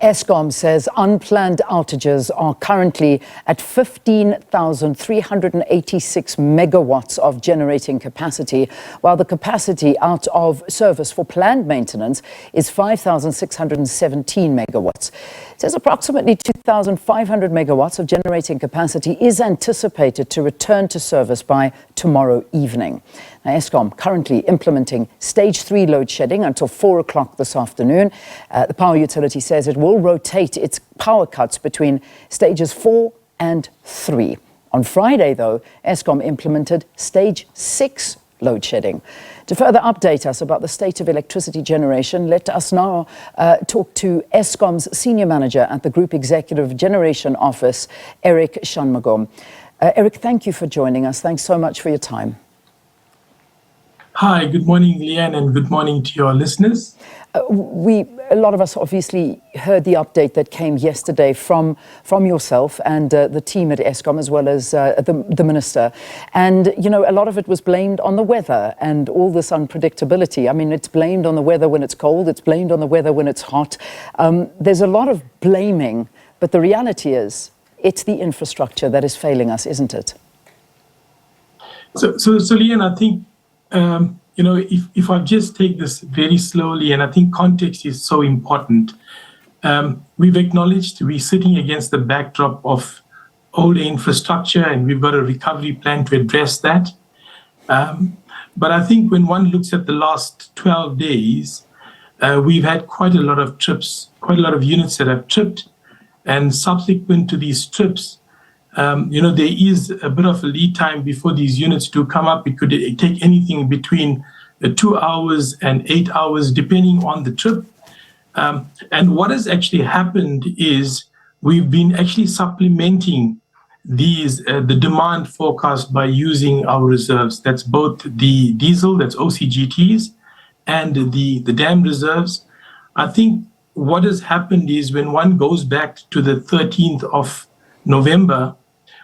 Eskom says unplanned outages are currently at 15,386 megawatts of generating capacity, while the capacity out of service for planned maintenance is 5,617 megawatts. It says approximately 2,500 megawatts of generating capacity is anticipated to return to service by tomorrow evening. Now, Eskom currently implementing stage 3 load shedding until 4 o'clock this afternoon. The power utility says it will rotate its power cuts between stages 4 and 3. On Friday, though, Eskom implemented stage 6 load shedding. To further update us about the state of electricity generation, let us now talk to Eskom's senior manager at the Group Executive Generation Office, Eric Shunmagum. Eric, thank you for joining us. Thanks so much for your time. Hi, good morning, Leanne, and good morning to your listeners. A lot of us obviously heard the update that came yesterday from yourself and the team at Eskom, as well as the minister. And, you know, a lot of it was blamed on the weather and all this unpredictability. I mean, it's blamed on the weather when it's cold. It's blamed on the weather when it's hot. There's a lot of blaming, but the reality is it's the infrastructure that is failing us, isn't it? So Leanne, I think, you know, if I just take this very slowly, and I think context is so important. We've acknowledged we're sitting against the backdrop of older infrastructure, and we've got a recovery plan to address that. But I think when one looks at the last 12 days, we've had quite a lot of trips, quite a lot of units that have tripped, and subsequent to these trips, you know, there is a bit of a lead time before these units do come up. It could take anything between 2 hours and 8 hours, depending on the trip. And what has actually happened is we've been actually supplementing these the demand forecast by using our reserves. That's both the diesel, that's OCGTs, and the dam reserves. I think what has happened is when one goes back to the 13th of November,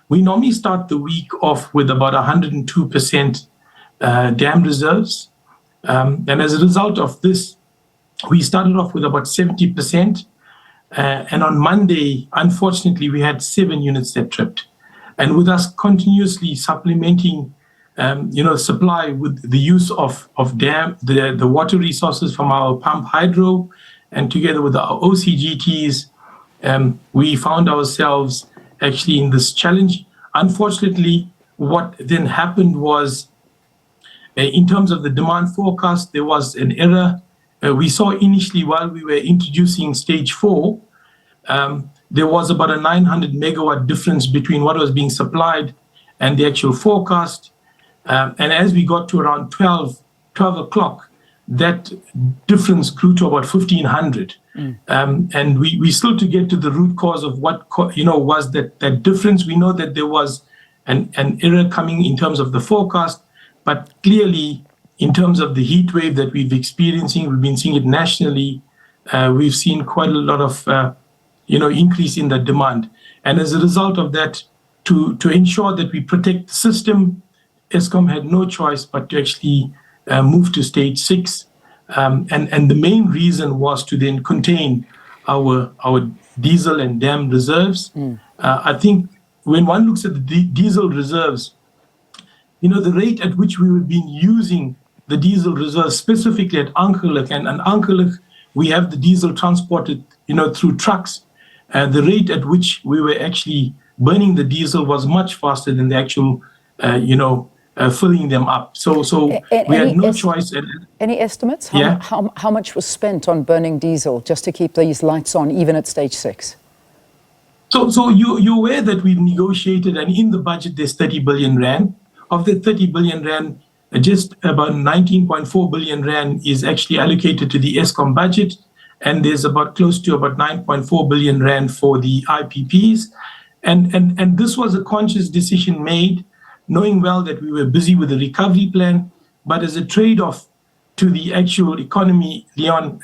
we normally start the week off with about 102% dam reserves. And as a result of this, we started off with about 70%. And on Monday, unfortunately, we had 7 units that tripped. And with us continuously supplementing, you know, supply with the use of the water resources from our pump hydro, and together with our OCGTs, we found ourselves actually in this challenge. Unfortunately, what then happened was, in terms of the demand forecast, there was an error. We saw initially while we were introducing stage 4, there was about a 900 megawatt difference between what was being supplied and the actual forecast. And as we got to around 12 o'clock, that difference grew to about 1,500. And we still to get to the root cause of what, you know, was that difference. We know that there was an error coming in terms of the forecast, but clearly in terms of the heat wave that we've experiencing, we've been seeing it nationally. We've seen quite a lot of, you know, increase in the demand. And as a result of that, to ensure that we protect the system, Eskom had no choice but to actually move to stage 6. And the main reason was to then contain our diesel and dam reserves. I think when one looks at the diesel reserves, you know, the rate at which we have been using the diesel reserves, specifically at Ankerlig, and Ankerlig, we have the diesel transported, you know, through trucks. The rate at which we were actually burning the diesel was much faster than the actual, you know, filling them up. So we had no choice. Any estimates? Yeah. How much was spent on burning diesel just to keep these lights on, even at stage 6? So you're aware that we've negotiated, and in the budget there's 30 billion rand. Of the 30 billion rand, just about 19.4 billion rand is actually allocated to the Eskom budget, and there's about close to about 9.4 billion rand for the IPPs. And this was a conscious decision made, knowing well that we were busy with the recovery plan, but as a trade-off to the actual economy, Leanne,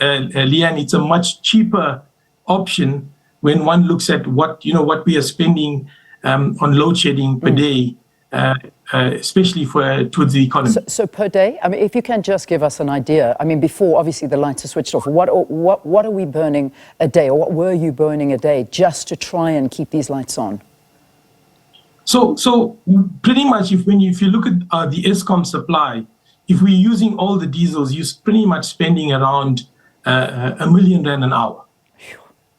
it's a much cheaper option when one looks at what we are spending on load shedding per day. especially towards the economy. So per day, I mean, if you can just give us an idea, I mean, before obviously the lights are switched off, what are we burning a day, or what were you burning a day just to try and keep these lights on? So pretty much if you look at the Eskom supply, if we're using all the diesels, you're pretty much spending around R1 million an hour.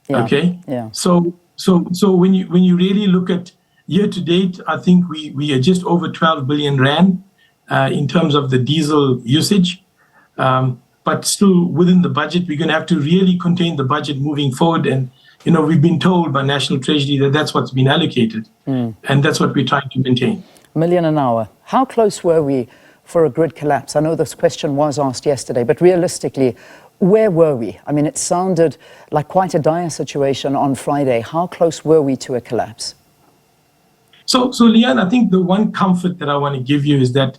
Yeah. Okay. Yeah. So when you really look at year to date, I think we are just over 12 billion rand in terms of the diesel usage, but still within the budget. We're going to have to really contain the budget moving forward, and we've been told by National Treasury that that's what's been allocated, and that's what we're trying to maintain. R1 million an hour. How close were we for a grid collapse? I know this question was asked yesterday, but realistically, where were we? I mean, it sounded like quite a dire situation on Friday. How close were we to a collapse? So Leanne, I think the one comfort that I want to give you is that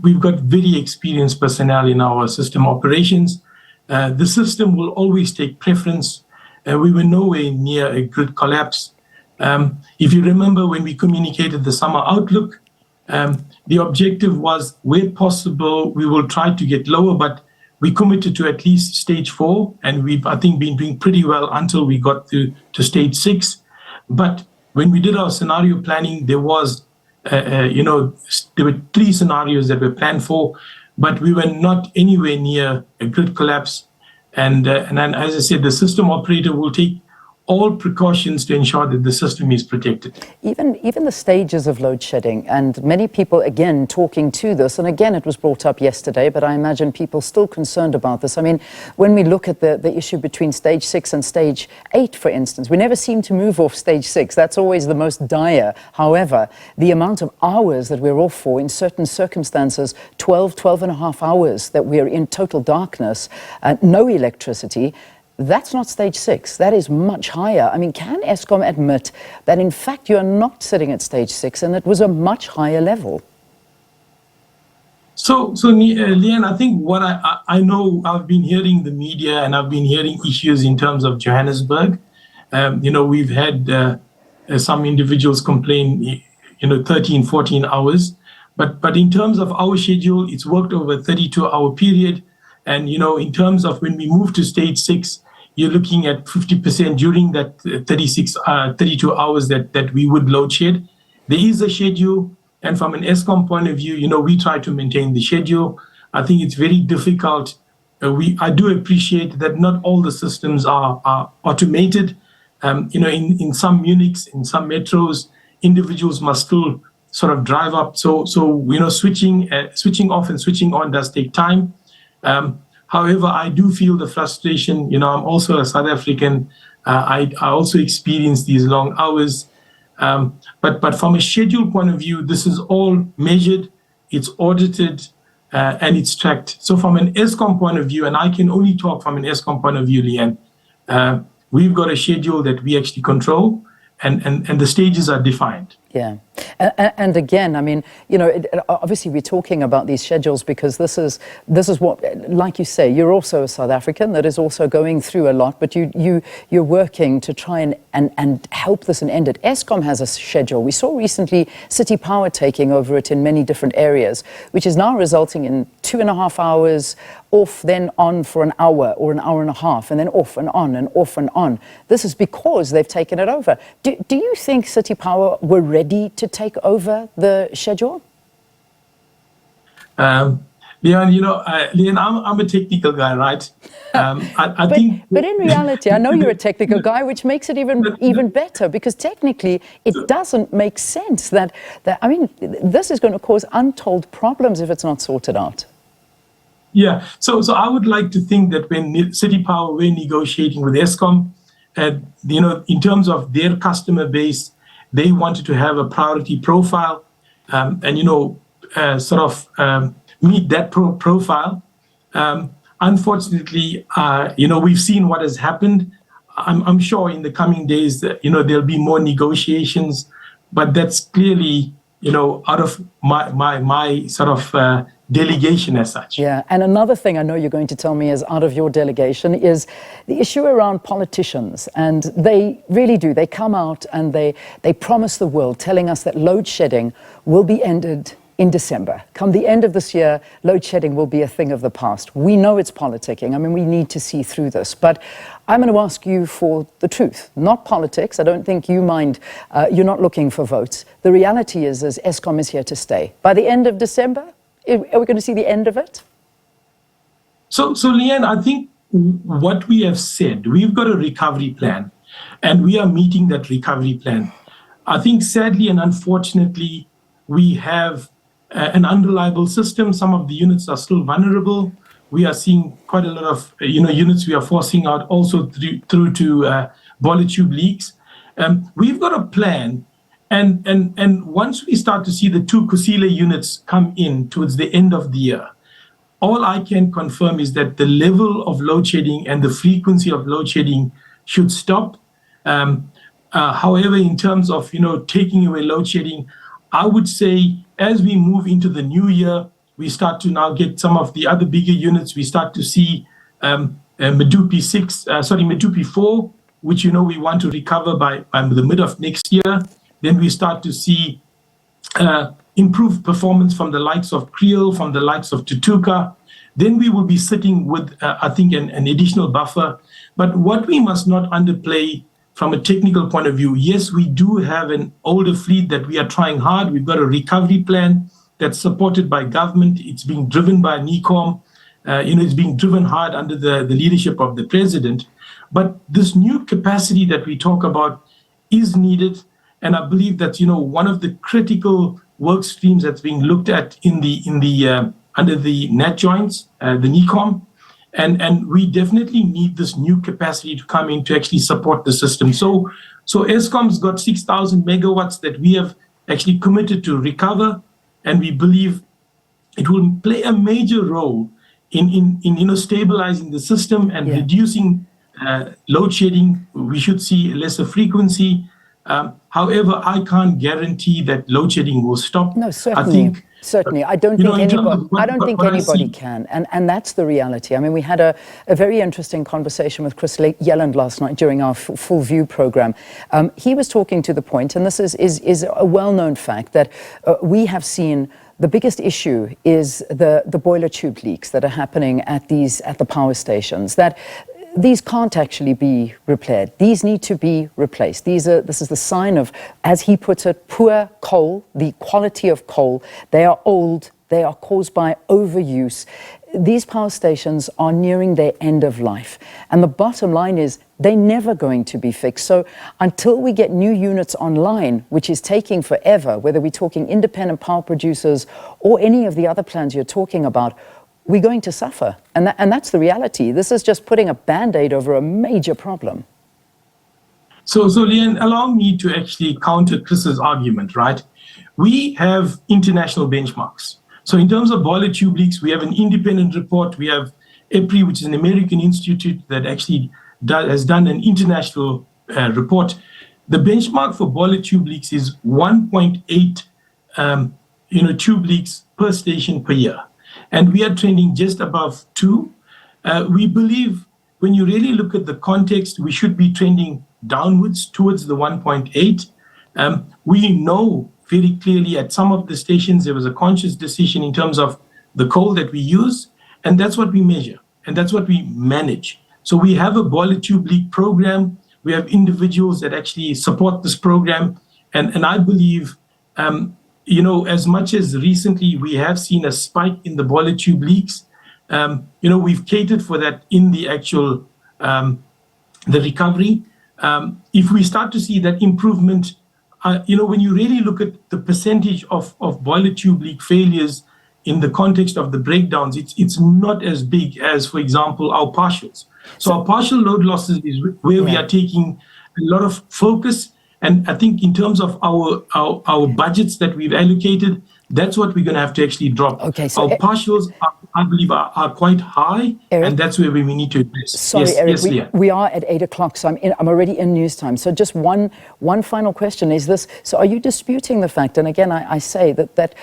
we've got very experienced personnel in our system operations. The system will always take preference. We were nowhere near a grid collapse. If you remember when we communicated the summer outlook, the objective was, where possible, we will try to get lower, but we committed to at least stage 4, and we've, I think, been doing pretty well until we got to stage 6. But when we did our scenario planning, there was, there were 3 scenarios that were planned for, but we were not anywhere near a grid collapse. And then, as I said, the system operator will take all precautions to ensure that the system is protected. Even the stages of load shedding, and many people, again, talking to this, and again, it was brought up yesterday, but I imagine people still concerned about this. I mean, when we look at the issue between stage 6 and stage 8, for instance, we never seem to move off stage 6. That's always the most dire. However, the amount of hours that we're off for in certain circumstances, 12 and a half hours that we're in total darkness, no electricity, that's not stage 6. That is much higher. I mean, can Eskom admit that, in fact, you are not sitting at stage 6 and it was a much higher level? So Leanne, I think what I know, I've been hearing the media and I've been hearing issues in terms of Johannesburg. We've had some individuals complain, 13, 14 hours. But in terms of our schedule, it's worked over a 32-hour period. And, in terms of when we move to stage 6, you're looking at 50% during that 32 hours that we would load shed. There is a schedule. And from an Eskom point of view, we try to maintain the schedule. I think it's very difficult. I do appreciate that not all the systems are automated. In some units, in some metros, individuals must still sort of drive up. So switching off and switching on does take time. However, I do feel the frustration. I'm also a South African. I also experience these long hours. But from a schedule point of view, this is all measured, it's audited, and it's tracked. So from an Eskom point of view, and I can only talk from an Eskom point of view, Leanne, we've got a schedule that we actually control, and the stages are defined. Yeah. And again, I mean, obviously we're talking about these schedules because this is what, like you say, you're also a South African that is also going through a lot, but you're working to try and help this and end it. Eskom has a schedule. We saw recently City Power taking over it in many different areas, which is now resulting in 2.5 hours off, then on for an hour or an hour and a half, and then off and on and off and on. This is because they've taken it over. Do you think City Power were ready to take over the schedule? Leon, Leon, I'm a technical guy, right? I think. But in reality, I know you're a technical guy, which makes it even better, because technically it doesn't make sense that I mean, this is going to cause untold problems if it's not sorted out. Yeah, so I would like to think that when City Power were negotiating with Eskom, in terms of their customer base, they wanted to have a priority profile, and meet that profile. Unfortunately, we've seen what has happened. I'm sure in the coming days that there'll be more negotiations, but that's clearly out of my sort of delegation as such. Yeah, and another thing I know you're going to tell me is out of your delegation is the issue around politicians. And they really do. They come out and they promise the world, telling us that load shedding will be ended in December. Come the end of this year, load shedding will be a thing of the past. We know it's politicking. I mean, we need to see through this. But I'm going to ask you for the truth, not politics. I don't think you mind. You're not looking for votes. The reality is Eskom is here to stay. By the end of December, are we going to see the end of it? So Leanne, I think what we have said, we've got a recovery plan, and we are meeting that recovery plan. I think sadly and unfortunately, we have an unreliable system. Some of the units are still vulnerable. We are seeing quite a lot of units we are forcing out also through to boiler tube leaks. We've got a plan, and once we start to see the 2 Kusile units come in towards the end of the year, all I can confirm is that the level of load shedding and the frequency of load shedding should stop. However, in terms of taking away load shedding, I would say as we move into the new year, we start to now get some of the other bigger units. We start to see Medupi 4, which we want to recover by the mid of next year. Then we start to see improved performance from the likes of Creel, from the likes of Tutuka. Then we will be sitting with, I think, an additional buffer. But what we must not underplay from a technical point of view, yes, we do have an older fleet that we are trying hard. We've got a recovery plan that's supported by government. It's being driven by NECOM. It's being driven hard under the leadership of the president. But this new capacity that we talk about is needed. And I believe that, one of the critical work streams that's being looked at in the under the net joints, the NECOM, and we definitely need this new capacity to come in to actually support the system. So Eskom's got 6,000 megawatts that we have actually committed to recover, and we believe it will play a major role in stabilizing the system and reducing load shedding. We should see lesser frequency. However, I can't guarantee that load shedding will stop. No, certainly. Certainly. I don't think anybody can. And that's the reality. I mean, we had a very interesting conversation with Chris Yelland last night during our Full View program. He was talking to the point, and this is a well-known fact, that we have seen the biggest issue is the boiler tube leaks that are happening at the power stations, that these can't actually be repaired. These need to be replaced. This is the sign of, as he puts it, poor coal, the quality of coal. They are old. They are caused by overuse. These power stations are nearing their end of life. And the bottom line is they're never going to be fixed. So until we get new units online, which is taking forever, whether we're talking independent power producers or any of the other plans you're talking about, we're going to suffer. And that's the reality. This is just putting a Band-Aid over a major problem. So Leanne, allow me to actually counter Chris's argument, right? We have international benchmarks. So in terms of boiler tube leaks, we have an independent report. We have EPRI, which is an American institute that actually has done an international report. The benchmark for boiler tube leaks is 1.8 tube leaks per station per year. And we are trending just above 2. We believe when you really look at the context, we should be trending downwards towards the 1.8. We know very clearly at some of the stations, there was a conscious decision in terms of the coal that we use, and that's what we measure, and that's what we manage. So we have a boiler tube leak program. We have individuals that actually support this program. And I believe, as much as recently we have seen a spike in the boiler tube leaks, we've catered for that in the actual, the recovery. If we start to see that improvement, when you really look at the percentage of boiler tube leak failures in the context of the breakdowns, it's not as big as, for example, our partials. So our partial load losses is where we are taking a lot of focus. And I think in terms of our budgets that we've allocated, That's what we're going to have to actually drop. Okay, so our partials, I believe, are quite high, Eric, and that's where we need to address. Sorry, yes, Eric, yes, Leah. we are at 8 o'clock, so I'm already in news time. So just one final question is this. So are you disputing the fact, and again, I say that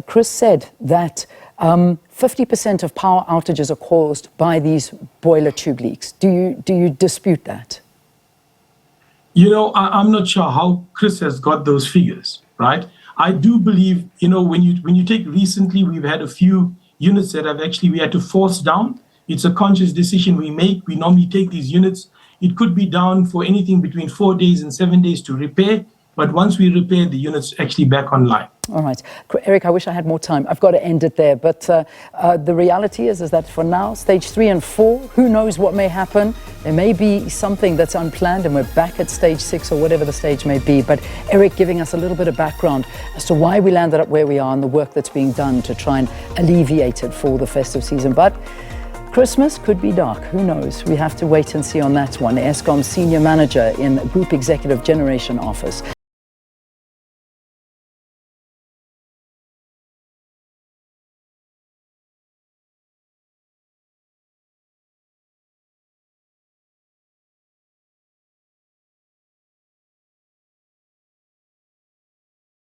Chris said that 50% of power outages are caused by these boiler tube leaks. Do you dispute that? You know, I'm not sure how Chris has got those figures, right? I do believe, you know, when you take recently, we've had a few units that we had to force down. It's a conscious decision we make. We normally take these units. It could be down for anything between 4 days and 7 days to repair. But once we repair, the unit's actually back online. All right. Eric, I wish I had more time. I've got to end it there. But the reality is that for now, stage 3 and 4, who knows what may happen? There may be something that's unplanned and we're back at stage 6 or whatever the stage may be. But Eric giving us a little bit of background as to why we landed up where we are and the work that's being done to try and alleviate it for the festive season. But Christmas could be dark. Who knows? We have to wait and see on that one. Eskom Senior Manager in Group Executive Generation Office.